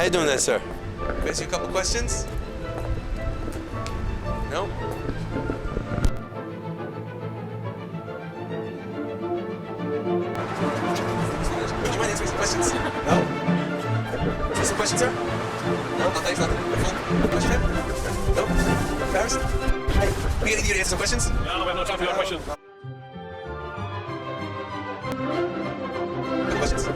How you doing there, sir? Can I ask you a couple questions? No? Would you mind answering some questions? No? Is some questions, sir? No? Thanks, nothing. Full question? No? Embarrassed? Hey, we get you to answer some questions? No, we have no time for your questions. Questions? I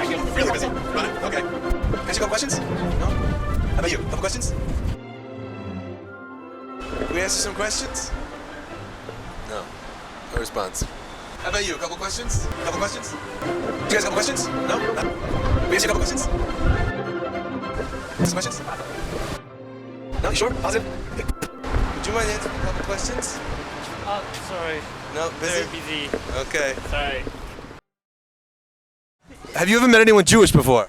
get Really busy. Running. Okay. Can I ask you a couple questions? No? How about you? Couple questions? Can we ask you some questions? No. No response. How about you? A couple questions? Couple questions? Do you guys have a couple questions? No? No? Can we ask you a couple questions? Some questions? No? You sure? Positive? Would you mind answering a couple questions? Oh, sorry. No? Busy? Very busy. Okay. Sorry. Have you ever met anyone Jewish before?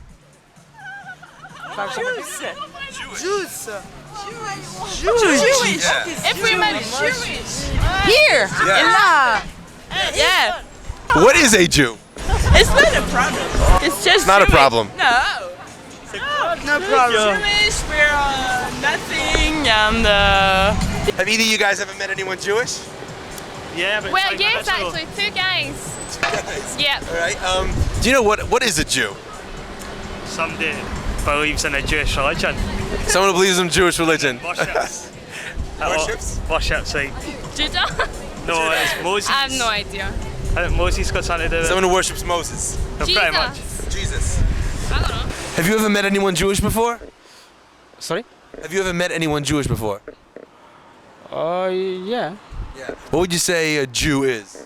Jews. Yeah. If we met Jewish. Here. Yeah. Yeah. What is a Jew? It's not a problem. It's just Not a Jewish. problem. No. No problem. Jewish, we're nothing and Have either of you guys ever met anyone Jewish? Yeah, but Well, it's like yes, natural. actually, 2 guys. Yeah. All right. Do you know what is a Jew? Somebody believes in a Jewish religion. Someone who believes in Jewish religion. Worships. Worships? Worships, like. Judah? No, it's Moses. I have no idea. I think Moses got something to do with it. Someone who worships Moses. No, pretty much. Jesus. Jesus. I don't know. Have you ever met anyone Jewish before? Sorry? Have you ever met anyone Jewish before? Yeah. Yeah. What would you say a Jew is?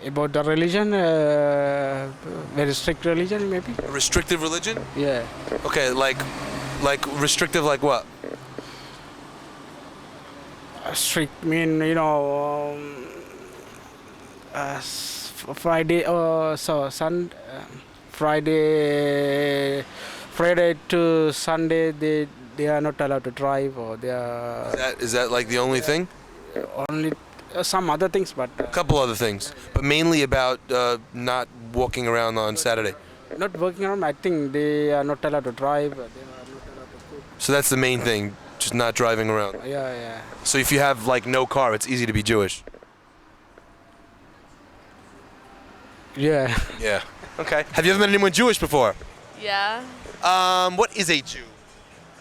About the religion, very strict religion, maybe. A restrictive religion? Yeah. Okay, like restrictive like what? Strict mean Friday or Friday to Sunday they are not allowed to drive, or they are Is that like the only thing? only some other things, but A couple other things, but mainly about not walking around on Saturday. not working around. I think they are not allowed to drive. They are not allowed to cook. So that's the main thing, just not driving around. Yeah. So if you have like no car, it's easy to be Jewish. Yeah. Yeah. Okay. Have you ever met anyone Jewish before? Yeah. What is a Jew?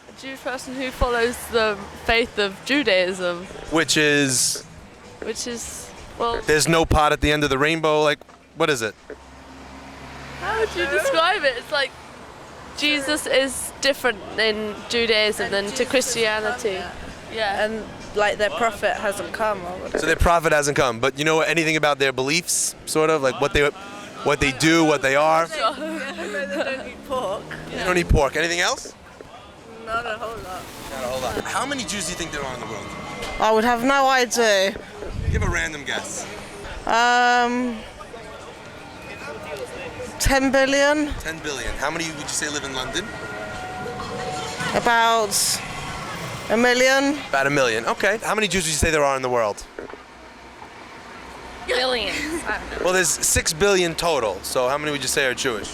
A Jewish person who follows the faith of Judaism, Which is which is, well, there's no pot at the end of the rainbow. Like, what is it? how would you describe it? It's like Jesus is different in Judaism than to Christianity. Yeah. And like their prophet hasn't come or whatever. So their prophet hasn't come, but you know anything about their beliefs, sort of like what they do, what they are. They don't eat pork. They don't eat pork. Anything else? Not a whole lot. Not a whole lot. How many Jews do you think there are in the world? I would have no idea. Give a random guess. 10 billion? 10 billion. How many would you say live in London? About a million? About a million. Okay. How many Jews would you say there are in the world? Billions. I don't know. Well, there's 6 billion total. So how many would you say are Jewish?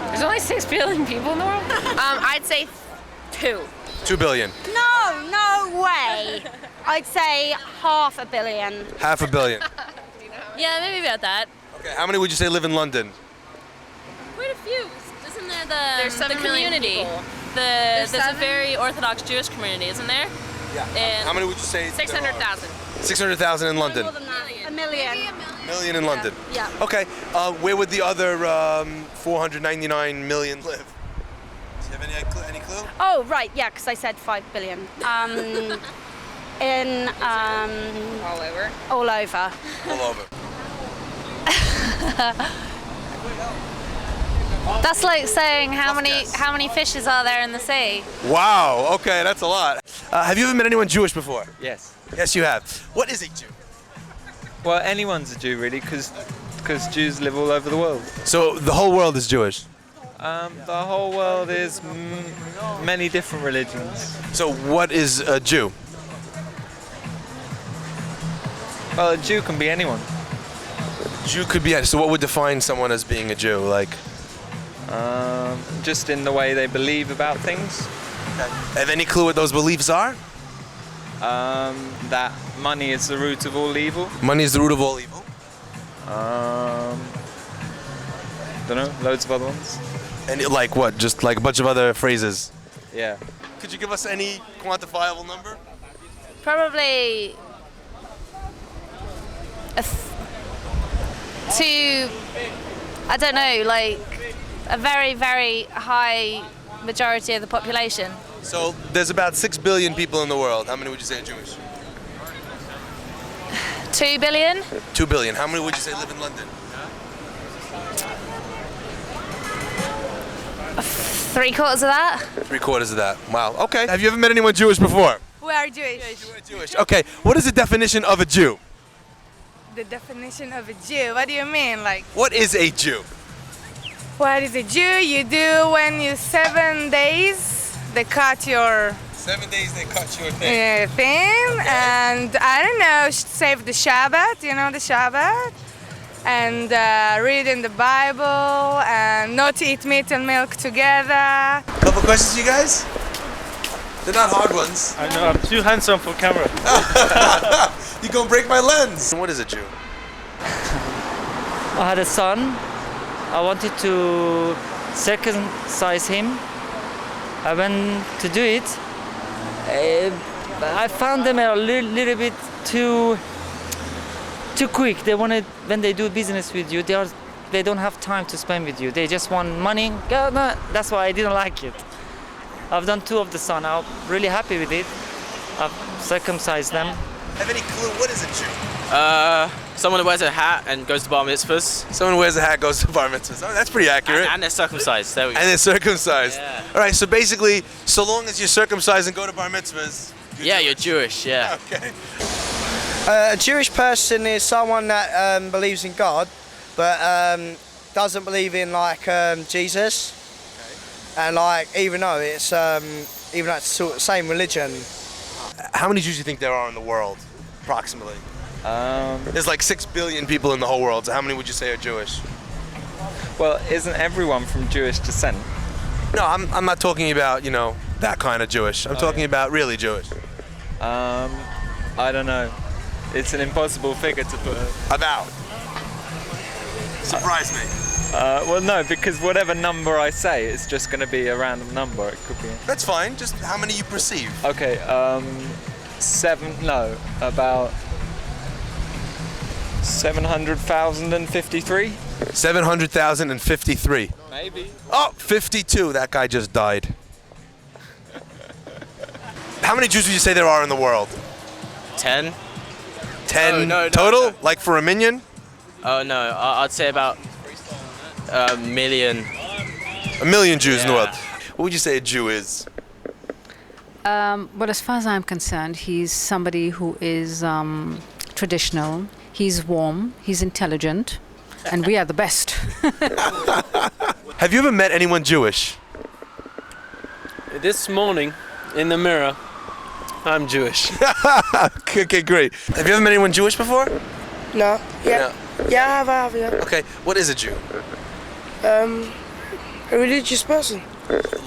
There's only 6 billion people in the world? I'd say 2. 2 billion. No way. I'd say 500 million. Half a billion. Yeah, maybe about that. Okay. How many would you say live in London? Quite a few. Isn't there There's the 7 million community? people. There's a 7? very Orthodox Jewish community, isn't there? Yeah. And How many would you say? 600,000. 600,000 in London. More than that. A million. Million in London. Yeah. Okay. Where would the other 499 million live? Do you have any clue? Oh, right, yeah, because I said 5 billion. In All over. all over. All over. That's like saying how many fishes are there in the sea? Wow. Okay, that's a lot. Have you ever met anyone Jewish before? Yes. Yes, you have. What is a Jew? Well, anyone's a Jew really, because Jews live all over the world. So the whole world is Jewish. The whole world is many different religions. So what is a Jew? Well, a Jew can be anyone. Jew could be. So what would define someone as being a Jew? Like, Just in the way they believe about things. Have any clue what those beliefs are? That money is the root of all evil. Money is the root of all evil. Don't know, loads of other ones. And like what? Just like a bunch of other phrases. Yeah. Could you give us any quantifiable number? Probably I don't know, like a very, very high majority of the population. So there's about 6 billion people in the world. How many would you say are Jewish? 2 billion? 2 billion. How many would you say live in London? 3/4 of that? 3/4 of that. Wow. Okay. Have you ever met anyone Jewish before? We are Jewish. You are Jewish. Okay. What is the definition of a Jew? The definition of a Jew. What do you mean? Like, What is a Jew? what is a Jew? You do when you 7 days they cut your 7 days they cut your thing. thing, and I don't know, save the Shabbat. You know the Shabbat, and read in the Bible, and not eat meat and milk together. Couple questions, you guys? They're not hard ones. I know I'm too handsome for camera. You're gonna break my lens. What is a Jew? I had a son. I wanted to circumcise him. I went to do it. I found them a little bit too quick. They wanted, when they do business with you, they don't have time to spend with you. They just want money. That's why I didn't like it. I've done 2 of the son. I'm really happy with it. I've circumcised them. Have any clue what is a Jew? Someone who wears a hat and goes to bar mitzvahs. Someone who wears a hat goes to bar mitzvahs. Oh, that's pretty accurate. And they're circumcised. There we go. And they're circumcised. Yeah. All right, so basically, so long as you're circumcised and go to bar mitzvahs. You're Jewish, yeah. Okay. A Jewish person is someone that believes in God, but doesn't believe in like Jesus. Okay. And like even though it's sort of same religion. How many Jews do you think there are in the world, approximately? There's like 6 billion people in the whole world. So how many would you say are Jewish? Well, isn't everyone from Jewish descent? No, I'm not talking about, you know, that kind of Jewish. I'm talking about really Jewish. I don't know. It's an impossible figure to put. About. Surprise me. Well, no, because whatever number I say, it's just going to be a random number. It could be. That's fine. Just how many you perceive. Okay. About 700,053. 700,053. Maybe. Oh, 52. That guy just died. How many Jews would you say there are in the world? 10. 10 no, total? no. Like for a million? Oh no, I'd say about a million. A million Jews in the world. What would you say a Jew is? Well, as far as I'm concerned, he's somebody who is traditional. He's warm. He's intelligent, and we are the best. Have you ever met anyone Jewish? This morning, in the mirror, I'm Jewish. Okay, great. Have you ever met anyone Jewish before? No. Yeah. No. Yeah, I have. Yeah. Okay, what is a Jew? A religious person.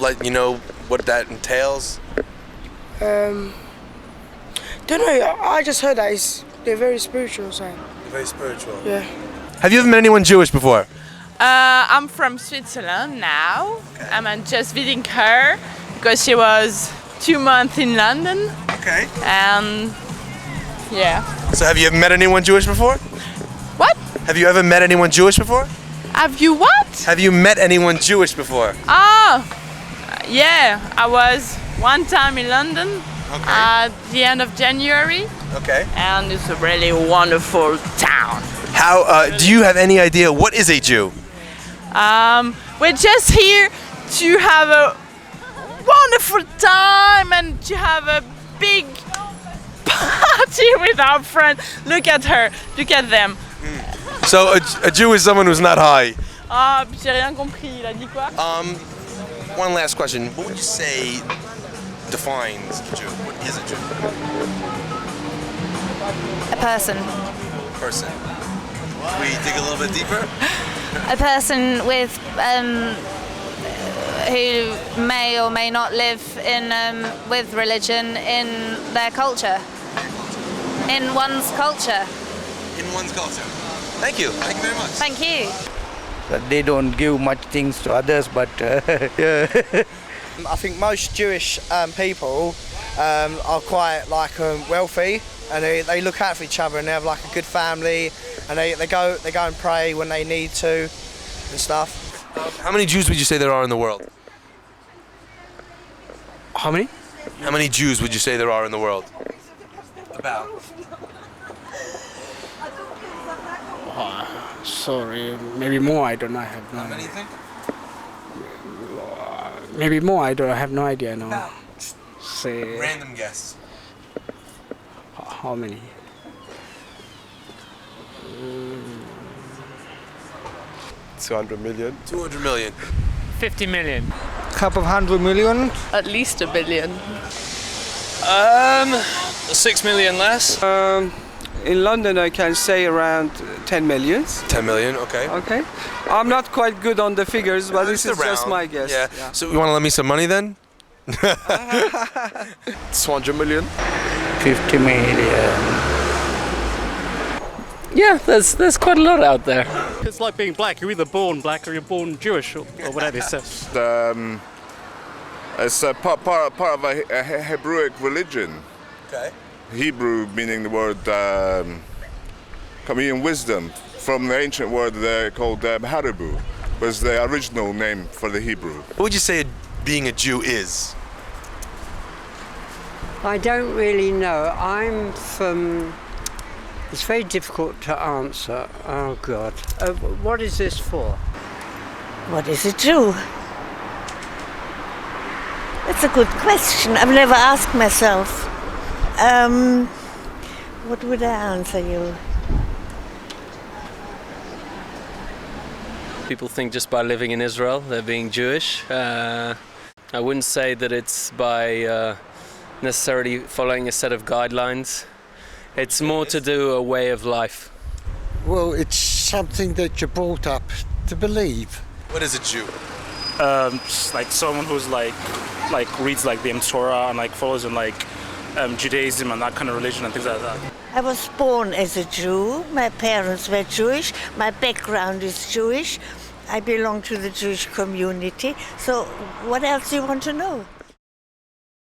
Like, you know what that entails? Don't know. I just heard that they're very spiritual side. Very spiritual. Yeah. Have you ever met anyone Jewish before? I'm from Switzerland now. I'm just visiting her because she was 2 months in London. Okay. And yeah. So have you ever met anyone Jewish before? What? Have you ever met anyone Jewish before? Have you what? Have you met anyone Jewish before? Oh, yeah. I was one time in London at the end of January. Okay. And it's a really wonderful town. How, do you have any idea what is a Jew? We're just here to have a wonderful time and to have a big party with our friends. Look at her, look at them. So a Jew is someone who's not high. Ah, j'ai rien compris, il a dit quoi? One last question. What would you say defines a Jew? What is a Jew? A person. Person. Can we dig a little bit deeper? A person with who may or may not live in with religion in their culture, in one's culture. In one's culture. Thank you. Thank you very much. Thank you. That they don't give much things to others, but yeah. I think most Jewish people are quite like wealthy, and they look out for each other, and they have like a good family, and they go and pray when they need to and stuff. How many Jews would you say there are in the world? How many? How many Jews would you say there are in the world? About. Sorry, maybe more. I don't know. I have no. How many you think? Maybe more. I don't. I have no idea. No. Say. Random guess. How many? 200 million. 200 million. 50 million. Couple of 100 million. At least a billion. 6 million less. In London, I can say around 10 million. 10 million, okay. Okay. I'm not quite good on the figures, but this is just my guess. Yeah. So you want to lend me some money then? 200 million. 50 million. Yeah, there's quite a lot out there. It's like being black. You're either born black or you're born Jewish or whatever it says. It's a part of a Hebrewic religion. Okay. Hebrew meaning the word coming in wisdom from the ancient word called Haribu, was the original name for the Hebrew. What would you say being a Jew is? I don't really know. I'm from... It's very difficult to answer. Oh God. What is this for? What is a Jew? That's a good question. I've never asked myself. What would I answer you? People think just by living in Israel they're being Jewish. I wouldn't say that it's by necessarily following a set of guidelines. It's more to do a way of life. Well, it's something that you're brought up to believe. What is a Jew? Like someone who's like reads like the Torah and like follows in like Judaism and that kind of religion and things like that. I was born as a Jew. My parents were Jewish. My background is Jewish. I belong to the Jewish community. So what else do you want to know?